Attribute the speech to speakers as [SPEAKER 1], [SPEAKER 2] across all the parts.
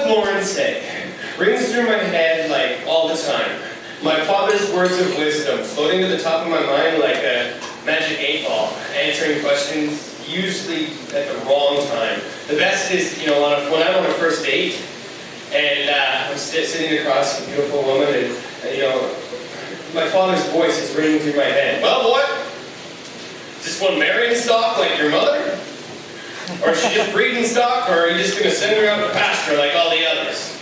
[SPEAKER 1] Loren say rings through my head like all the time. My father's words of wisdom floating to the top of my mind like a magic 8-ball, answering questions usually at the wrong time. The best is, when I'm on a first date and I'm sitting across a beautiful woman and my father's voice is ringing through my head. Well, boy, is this one marrying stock like your mother? Or is she just breeding stock, or are you just going to send her out to pasture like all the others?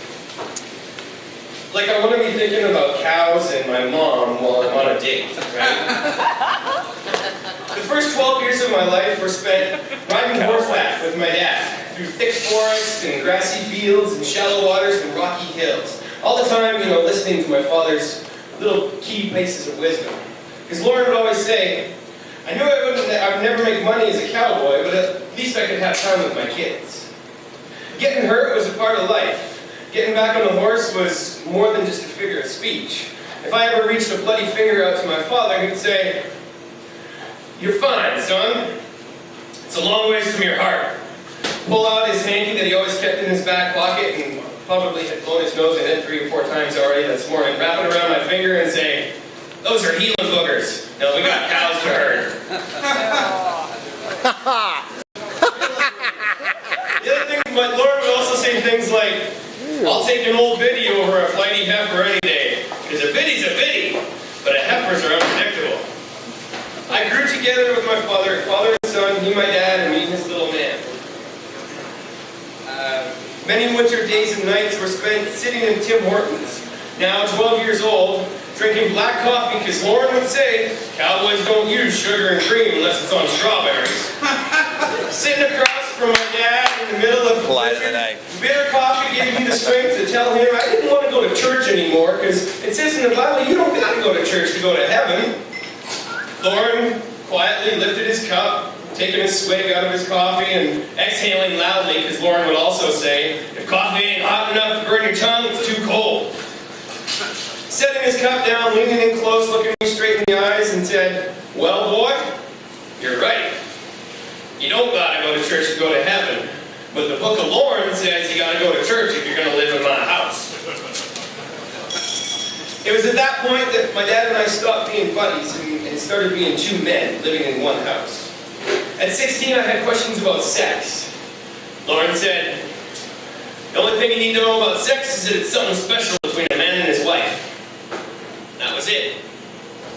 [SPEAKER 1] Like I want to be thinking about cows and my mom while I'm on a date, right? The first 12 years of my life were spent riding horseback with my dad through thick forests and grassy fields and shallow waters and rocky hills. All the time, listening to my father's little key pieces of wisdom. Because Loren would always say, I knew I would never make money as a cowboy, but at least I could have time with my kids. Getting hurt was a part of life. Getting back on the horse was more than just a figure of speech. If I ever reached a bloody finger out to my father, he'd say, "You're fine, son. It's a long ways from your heart." Pull out his hanky that he always kept in his back pocket and probably had blown his nose in it 3 or 4 times already this morning, wrap it around my finger and say, "Those are healing boogers. No, we got cows to herd." The other thing, my Lord would also say things like, "I'll take an old biddy over a flighty heifer any day, because a biddy's a biddy, but a heifers are unpredictable." I grew together with my father and son, he my dad, and me his little man. Many winter days and nights were spent sitting in Tim Hortons, now 12 years old, drinking black coffee, because Loren would say, cowboys don't use sugar and cream unless it's on strawberries. Sitting across from my dad in the middle of bitter coffee gave me the strength to tell him I didn't want to go to church anymore, because it says in the Bible, you don't got to go to church to go to heaven. Loren quietly lifted his cup, taking a swig out of his coffee and exhaling loudly, because Loren would also say, if coffee ain't hot enough to burn your tongue, it's too cold. Setting his cup down, leaning in close, looking me straight in the eyes and said, "Well, boy, you're right. You don't gotta go to church to go to heaven, but the book of Loren says you gotta go to church if you're gonna live in my house." It was at that point that my dad and I stopped being buddies and started being 2 men living in one house. At 16, I had questions about sex. Loren said, "The only thing you need to know about sex is that it's something special between a man and his wife." That was it.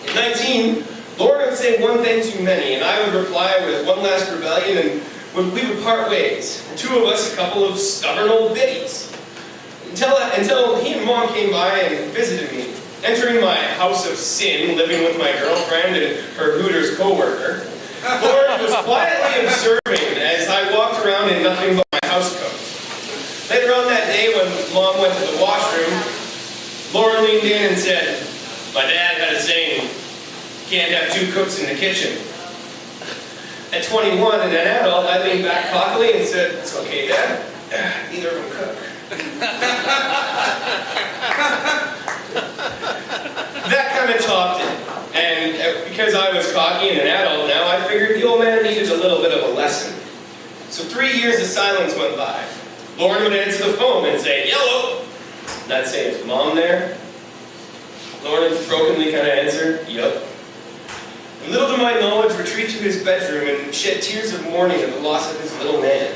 [SPEAKER 1] At 19, Loren would say one thing too many, and I would reply with one last rebellion, and we would part ways. The 2 of us, a couple of stubborn old biddies. Until he and Mom came by and visited me, entering my house of sin, living with my girlfriend and her Hooters co-worker. Loren was quietly observing as I walked around in nothing but my house coat. Later on that day, when Mom went to the washroom, Loren leaned in and said, "My dad had a saying, you can't have 2 cooks in the kitchen." At 21 and an adult, I leaned back cockily and said, "It's okay, Dad. Neither of them cook." That kind of topped it. And because I was cocky and an adult now, I figured the old man needed a little bit of a lesson. So 3 years of silence went by. Loren would answer the phone and say, "Yellow." And I'd say, "Is Mom there?" Loren would brokenly kind of answer, "Yup." And little to my knowledge, retreat to his bedroom and shed tears of mourning at the loss of his little man.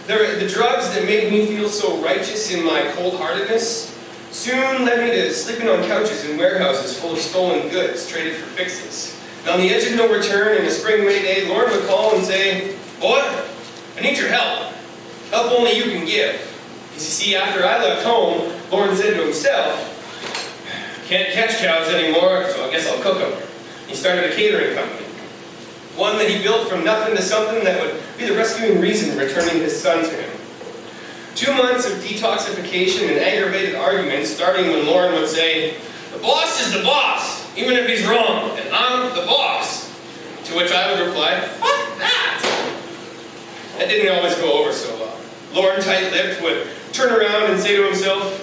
[SPEAKER 1] The drugs that made me feel so righteous in my cold-heartedness soon led me to sleeping on couches in warehouses full of stolen goods traded for fixes. And on the edge of no return in a spring May day, Loren would call and say, "Boy, I need your help. Help only you can give." Because you see, after I left home, Loren said to himself, "Can't catch cows anymore, so I guess I'll cook them." He started a catering company. One that he built from nothing to something that would be the rescuing reason returning his son to him. 2 months of detoxification and aggravated arguments, starting when Loren would say, "The boss is the boss, even if he's wrong, and I'm the boss." To which I would reply, "Fuck that!" That didn't always go over so well. Loren, tight-lipped, would turn around and say to himself,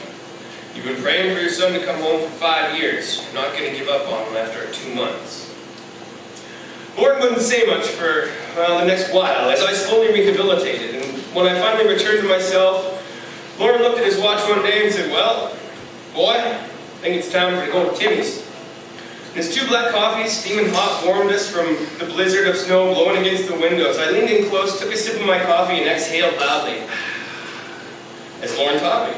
[SPEAKER 1] "You've been praying for your son to come home for 5 years. You're not going to give up on him after 2 months." Loren wouldn't say much for, the next while, as I slowly rehabilitated, and when I finally returned to myself, Loren looked at his watch one day and said, "Well, boy, I think it's time for you to go to Timmy's." And his 2 black coffees, steaming hot, warmed us from the blizzard of snow blowing against the windows. I leaned in close, took a sip of my coffee, and exhaled loudly, as Loren taught me,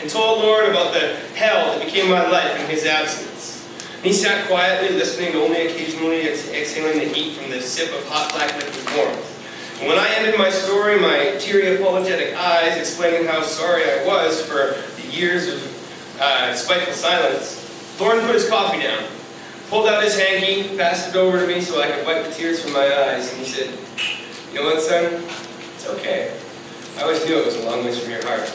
[SPEAKER 1] and told Loren about the hell that became my life in his absence. And he sat quietly, listening, only occasionally exhaling the heat from the sip of hot black liquid warmth. And when I ended my story, my teary, apologetic eyes explaining how sorry I was for the years of spiteful silence, Loren put his coffee down, pulled out his hanky, passed it over to me so I could wipe the tears from my eyes, and he said, "You know what, son? It's okay. I always knew it was a long ways from your heart."